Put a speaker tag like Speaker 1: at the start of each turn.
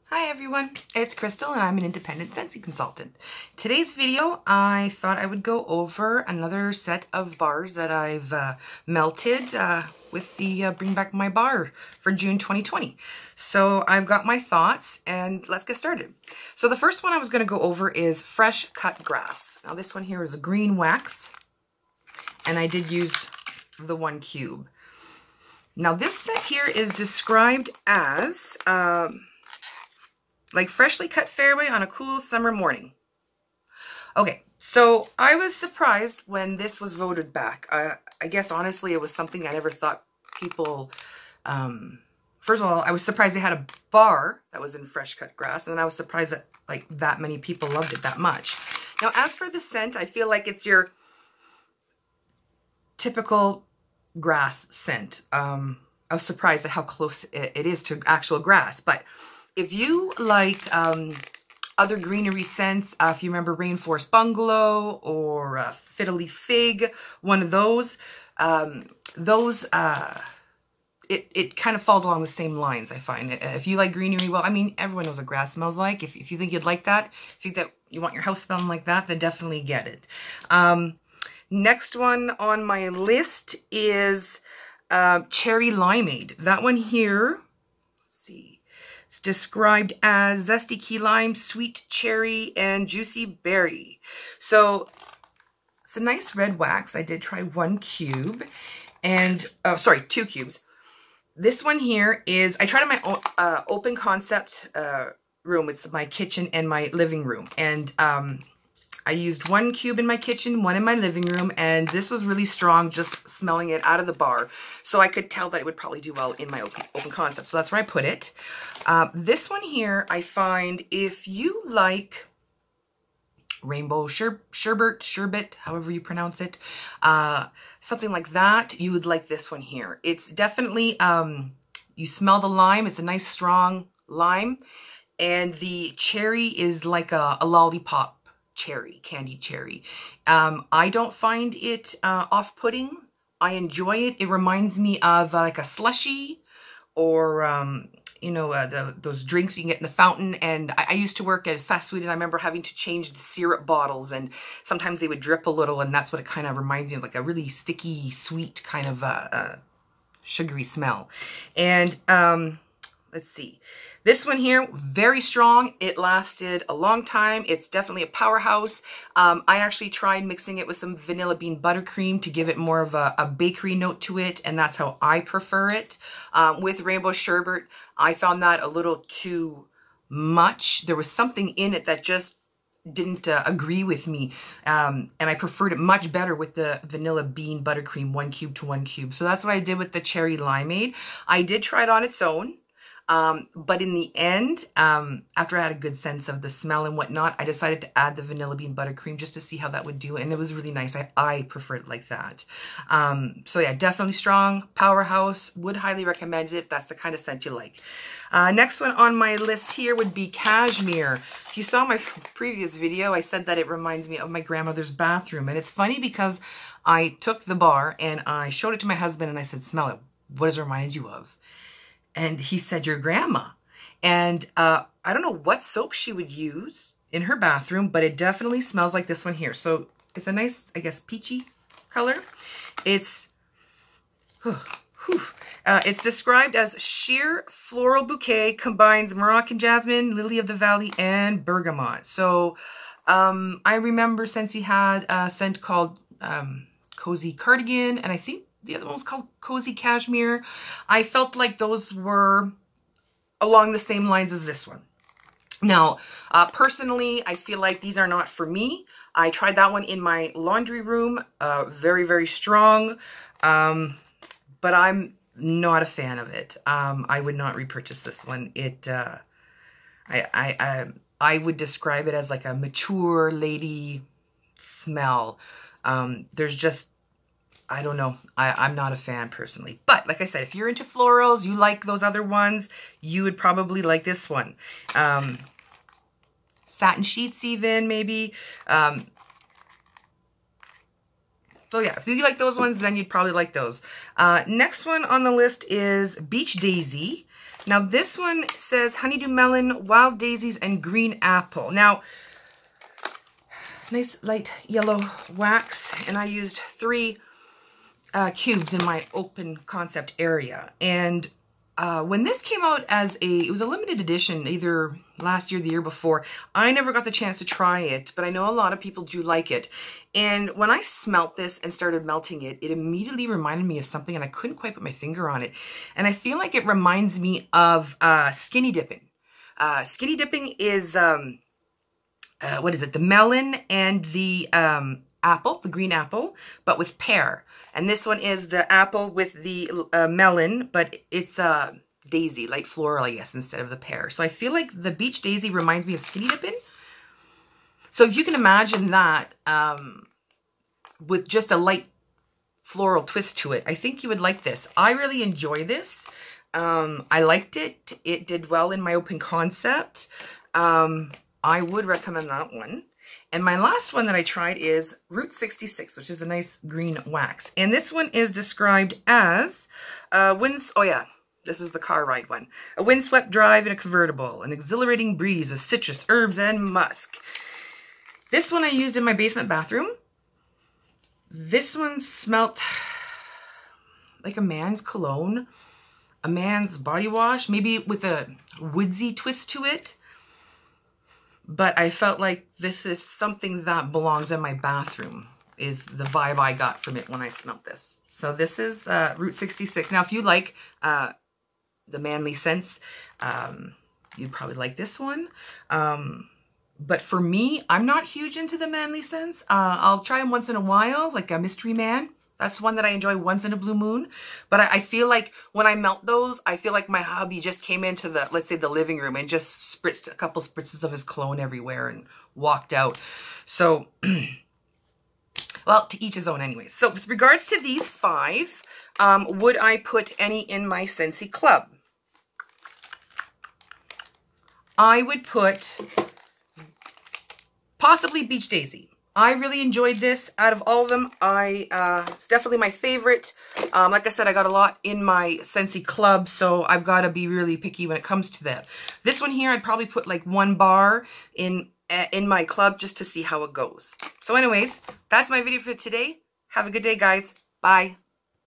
Speaker 1: Hi everyone, it's Crystal and I'm an independent Scentsy consultant. Today's video, I thought I would go over another set of bars that I've melted with the Bring Back My Bar for June 2020. So I've got my thoughts and let's get started. So the first one I was going to go over is Fresh Cut Grass. Now this one here is a green wax and I did use the 1 cube. Now this set here is described as like freshly cut fairway on a cool summer morning. Okay, so I was surprised when this was voted back. I guess honestly it was something I never thought people, first of all, I was surprised they had a bar that was in fresh cut grass, and then I was surprised that like that many people loved it that much. Now as for the scent, I feel like it's your typical grass scent. I was surprised at how close it is to actual grass, but if you like other greenery scents, if you remember Rainforest Bungalow or Fiddly Fig, one of those, it kind of falls along the same lines, I find. If you like greenery, well, I mean, everyone knows what grass smells like. If you think you'd like that, if you think that you want your house smelling like that, then definitely get it. Next one on my list is Cherry Limeade. That one here, let's see. It's described as zesty key lime, sweet cherry, and juicy berry. So it's a nice red wax. I did try 1 cube and, oh, sorry, 2 cubes. This one here is, I tried in my own, open concept room. It's my kitchen and my living room. And I used 1 cube in my kitchen, 1 in my living room, and this was really strong just smelling it out of the bar. So I could tell that it would probably do well in my open concept. So that's where I put it. This one here, I find if you like rainbow sherbet, however you pronounce it, something like that, you would like this one here. It's definitely, you smell the lime. It's a nice strong lime. And the cherry is like a lollipop cherry, candied cherry. I don't find it off-putting. I enjoy it. It reminds me of like a slushie or, you know, those drinks you can get in the fountain. And I used to work at fast food and I remember having to change the syrup bottles and sometimes they would drip a little, and that's what it kind of reminds me of, like a really sticky, sweet kind of sugary smell. And let's see. This one here, very strong. It lasted a long time. It's definitely a powerhouse. I actually tried mixing it with some vanilla bean buttercream to give it more of a bakery note to it, and that's how I prefer it. With rainbow sherbet, I found that a little too much. There was something in it that just didn't agree with me, and I preferred it much better with the vanilla bean buttercream 1 cube to 1 cube. So that's what I did with the Cherry Limeade. I did try it on its own. But in the end, after I had a good sense of the smell and whatnot, I decided to add the vanilla bean buttercream just to see how that would do. And it was really nice. I prefer it like that. So yeah, definitely strong, powerhouse, would highly recommend it if that's the kind of scent you like. Next one on my list here would be Cashmere. If you saw my previous video, I said that it reminds me of my grandmother's bathroom. And it's funny because I took the bar and I showed it to my husband and I said, smell it. What does it remind you of? And he said, your grandma. And I don't know what soap she would use in her bathroom, but it definitely smells like this one here. So it's a nice, I guess, peachy color. It's, it's described as sheer floral bouquet, combines Moroccan jasmine, lily of the valley, and bergamot. So I remember Scentsy had a scent called Cozy Cardigan, and I think the other one was called Cozy Cashmere. I felt like those were along the same lines as this one. Now, personally, I feel like these are not for me. I tried that one in my laundry room. Very, very strong. But I'm not a fan of it. I would not repurchase this one. It, I would describe it as like a mature lady smell. There's just, I don't know. I'm not a fan personally. But like I said, if you're into florals, you like those other ones, you would probably like this one. Satin sheets even, maybe. So yeah, if you like those ones, then you'd probably like those. Next one on the list is Beach Daisy. Now this one says honeydew melon, wild daisies, and green apple. Now, nice light yellow wax, and I used 3 cubes in my open concept area. And when this came out as it was a limited edition, either last year or the year before, I never got the chance to try it, but I know a lot of people do like it. And when I smelt this and started melting it, it immediately reminded me of something, and I couldn't quite put my finger on it. And I feel like it reminds me of skinny dipping. Skinny dipping is, what is it? The melon and the apple, the green apple, but with pear. And this one is the apple with the melon, but it's daisy, light floral, I guess, instead of the pear. So I feel like the beach daisy reminds me of skinny dipping. So if you can imagine that with just a light floral twist to it, I think you would like this. I really enjoy this. I liked it. It did well in my open concept. I would recommend that one. And my last one that I tried is Route 66, which is a nice green wax. And this one is described as this is the car ride one. A windswept drive in a convertible, an exhilarating breeze of citrus, herbs, and musk. This one I used in my basement bathroom. This one smelt like a man's cologne, a man's body wash, maybe with a woodsy twist to it. But I felt like this is something that belongs in my bathroom, is the vibe I got from it when I smelled this. So this is Route 66. Now, if you like the manly scents, you'd probably like this one. But for me, I'm not huge into the manly scents. I'll try them once in a while, like a Mystery Man. That's one that I enjoy once in a blue moon. But I feel like when I melt those, I feel like my hubby just came into the, let's say, the living room and just spritzed a couple spritzes of his cologne everywhere and walked out. So, well, to each his own anyways. So with regards to these 5, would I put any in my Scentsy club? I would put possibly Beach Daisy. I really enjoyed this. Out of all of them, it's definitely my favorite. Like I said, I got a lot in my Scentsy club, so I've got to be really picky when it comes to that. This one here, I'd probably put like 1 bar in my club just to see how it goes. So anyways, that's my video for today. Have a good day, guys. Bye.